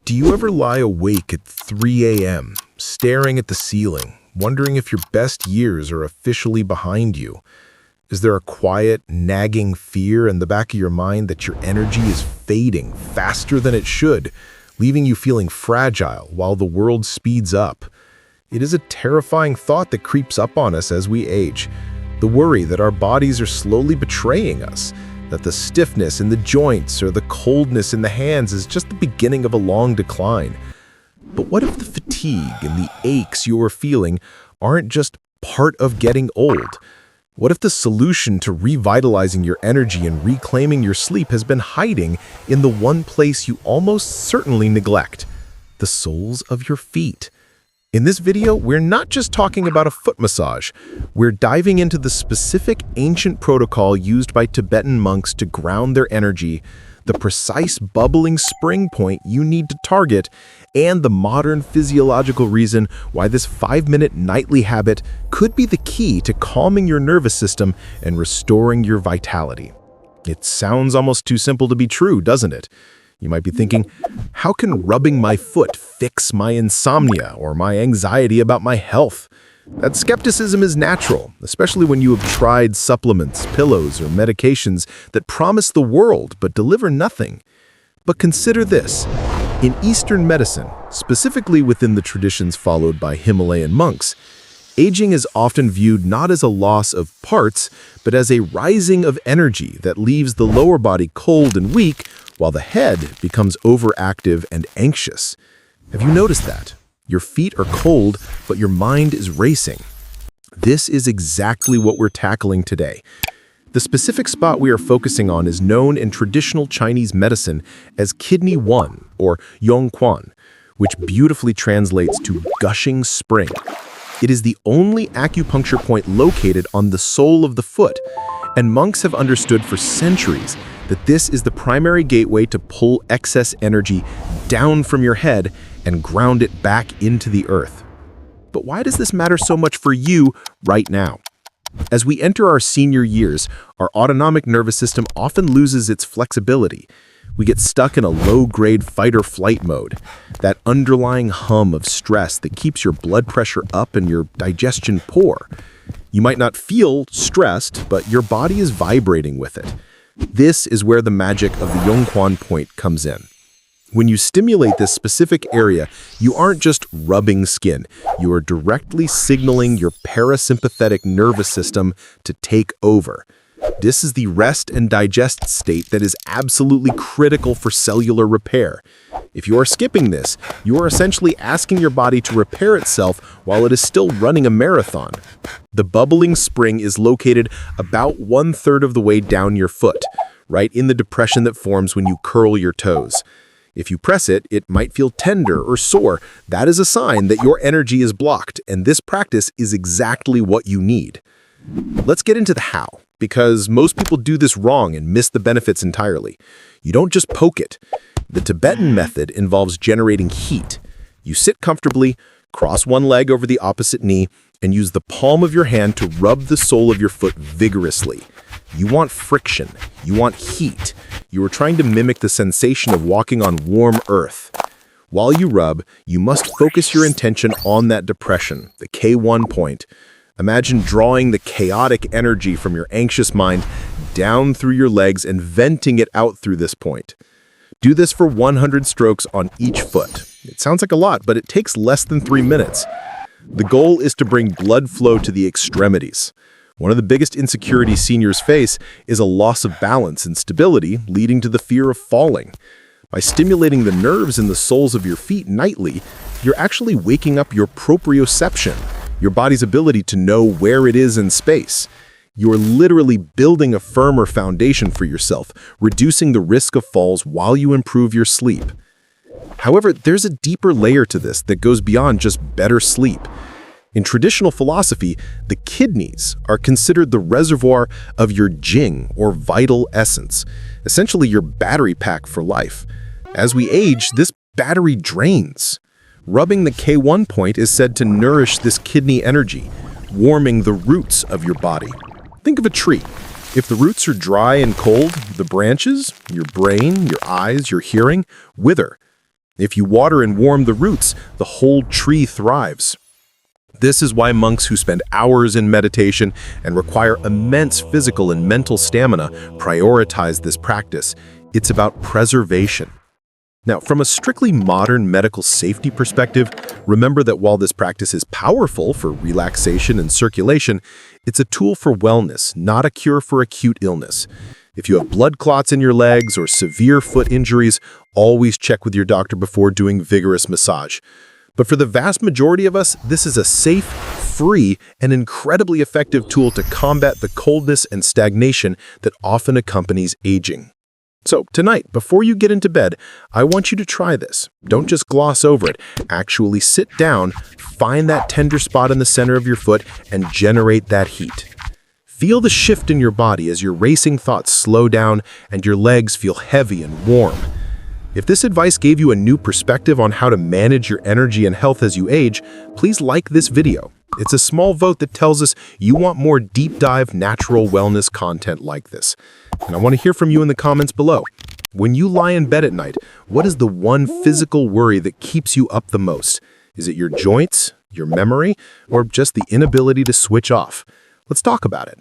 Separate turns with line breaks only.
Do you ever lie awake at 3 a.m., staring at the ceiling, wondering if your best years are officially behind you? Is there a quiet, nagging fear in the back of your mind that your energy is fading faster than it should, leaving you feeling fragile while the world speeds up? It is a terrifying thought that creeps up on us as we age. The worry that our bodies are slowly betraying us, that the stiffness in the joints or the coldness in the hands is just the beginning of a long decline. But what if the fatigue and the aches you are feeling aren't just part of getting old? What if the solution to revitalizing your energy and reclaiming your sleep has been hiding in the one place you almost certainly neglect? The soles of your feet. In this video, we're not just talking about a foot massage. We're diving into the specific ancient protocol used by Tibetan monks to ground their energy, the precise bubbling spring point you need to target, and the modern physiological reason why this 5-minute nightly habit could be the key to calming your nervous system and restoring your vitality. It sounds almost too simple to be true, doesn't it? You might be thinking, how can rubbing my foot fix my insomnia or my anxiety about my health? That skepticism is natural, especially when you have tried supplements, pillows, or medications that promise the world but deliver nothing. But consider this. In Eastern medicine, specifically within the traditions followed by Himalayan monks, aging is often viewed not as a loss of parts, but as a rising of energy that leaves the lower body cold and weak, while the head becomes overactive and anxious. Have you noticed that? Your feet are cold, but your mind is racing. This is exactly what we're tackling today. The specific spot we are focusing on is known in traditional Chinese medicine as Kidney 1, or Yong Quan, which beautifully translates to gushing spring. It is the only acupuncture point located on the sole of the foot, and monks have understood for centuries that this is the primary gateway to pull excess energy down from your head and ground it back into the earth. But why does this matter so much for you right now? As we enter our senior years, our autonomic nervous system often loses its flexibility. We get stuck in a low-grade fight-or-flight mode, that underlying hum of stress that keeps your blood pressure up and your digestion poor. You might not feel stressed, but your body is vibrating with it. This is where the magic of the Yong Quan point comes in. When you stimulate this specific area, you aren't just rubbing skin. You are directly signaling your parasympathetic nervous system to take over. This is the rest and digest state that is absolutely critical for cellular repair. If you are skipping this, you are essentially asking your body to repair itself while it is still running a marathon. The bubbling spring is located about 1/3 of the way down your foot, right in the depression that forms when you curl your toes. If you press it, it might feel tender or sore. That is a sign that your energy is blocked, and this practice is exactly what you need. Let's get into the how, because most people do this wrong and miss the benefits entirely. You don't just poke it. The Tibetan method involves generating heat. You sit comfortably, cross one leg over the opposite knee, and use the palm of your hand to rub the sole of your foot vigorously. You want friction. You want heat. You are trying to mimic the sensation of walking on warm earth. While you rub, you must focus your intention on that depression, the K1 point. Imagine drawing the chaotic energy from your anxious mind down through your legs and venting it out through this point. Do this for 100 strokes on each foot. It sounds like a lot, but it takes less than 3 minutes. The goal is to bring blood flow to the extremities. One of the biggest insecurities seniors face is a loss of balance and stability, leading to the fear of falling. By stimulating the nerves in the soles of your feet nightly, you're actually waking up your proprioception, your body's ability to know where it is in space. You're literally building a firmer foundation for yourself, reducing the risk of falls while you improve your sleep. However, there's a deeper layer to this that goes beyond just better sleep. In traditional philosophy, the kidneys are considered the reservoir of your Jing, or vital essence, essentially your battery pack for life. As we age, this battery drains. Rubbing the K1 point is said to nourish this kidney energy, warming the roots of your body. Think of a tree. If the roots are dry and cold, the branches, your brain, your eyes, your hearing, wither. If you water and warm the roots, the whole tree thrives. This is why monks who spend hours in meditation and require immense physical and mental stamina prioritize this practice. It's about preservation. Now, from a strictly modern medical safety perspective, remember that while this practice is powerful for relaxation and circulation, it's a tool for wellness, not a cure for acute illness. If you have blood clots in your legs or severe foot injuries, always check with your doctor before doing vigorous massage. But for the vast majority of us, this is a safe, free, and incredibly effective tool to combat the coldness and stagnation that often accompanies aging. So tonight, before you get into bed, I want you to try this. Don't just gloss over it. Actually sit down, find that tender spot in the center of your foot, and generate that heat. Feel the shift in your body as your racing thoughts slow down and your legs feel heavy and warm. If this advice gave you a new perspective on how to manage your energy and health as you age, please like this video. It's a small vote that tells us you want more deep dive natural wellness content like this. And I want to hear from you in the comments below. When you lie in bed at night, what is the one physical worry that keeps you up the most? Is it your joints, your memory, or just the inability to switch off? Let's talk about it.